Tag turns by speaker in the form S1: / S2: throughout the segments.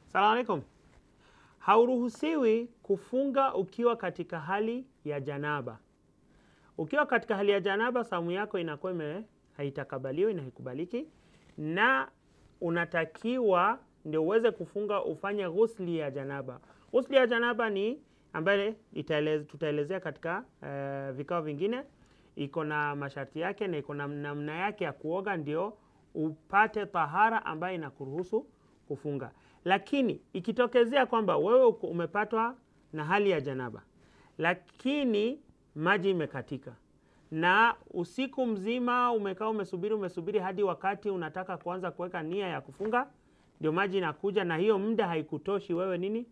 S1: Salamu alaikum. Hauruhusiwi kufunga ukiwa katika hali ya janaba. Ukiwa katika hali ya janaba, saumu yako inakuwa haitakabaliwi na haikubaliki, na unatakiwa ndio uweze kufunga ufanye ghusli ya janaba. Ghusli ya janaba ni ambaye tutaelezea katika vikao vingine. Iko na masharti yake na iko na namna yake ya kuoga ndio upate tahara ambayo inakuruhusu kufunga. Lakini ikitokezea kwamba wewe umepatwa na hali ya janaba, lakini maji imekatika na usiku mzima umekaa umesubiri hadi wakati unataka kuanza kuweka nia ya kufunga, ndio maji inakuja na hiyo muda haikutoshi wewe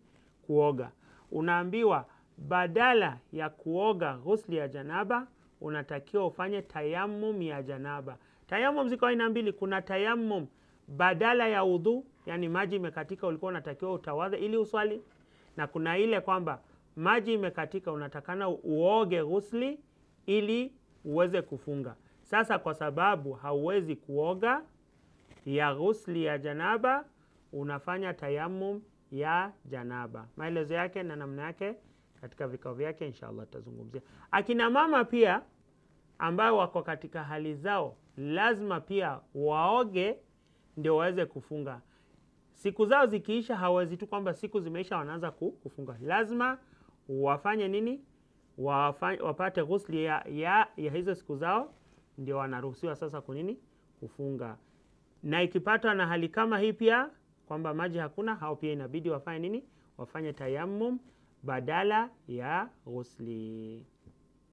S1: kuoga, unaambiwa badala ya kuoga ghusli ya janaba unatakiwa ufanye tayammum ya janaba. Tayammum ziko aina mbili. Kuna tayammum badala ya udhu, yani maji imekatika ulikuwa unatakiwa utawadhe ili uswali, na kuna ile kwamba maji imekatika unatakana uoge ghusli ili uweze kufunga. Sasa kwa sababu hauwezi kuoga ya ghusli ya janaba, unafanya tayammum ya janaba. Maelezo yake na namna yake katika vikao vyake inshallah tutazungumzia. Akina mama pia ambao wako katika hali zao lazima pia waoge ndio waweze kufunga. Siku zao zikiisha hawezi tu kwamba siku zimeisha wanaanza kufunga. Lazima wafanye nini? Wapate ghusli ya hizo siku zao ndio wanaruhusiwa sasa kufunga. Na ikipatwa na hali kama hii pia kwamba maji hakuna, hao pia inabidi wafanye nini? Wafanye tayammum badala ya ghusli.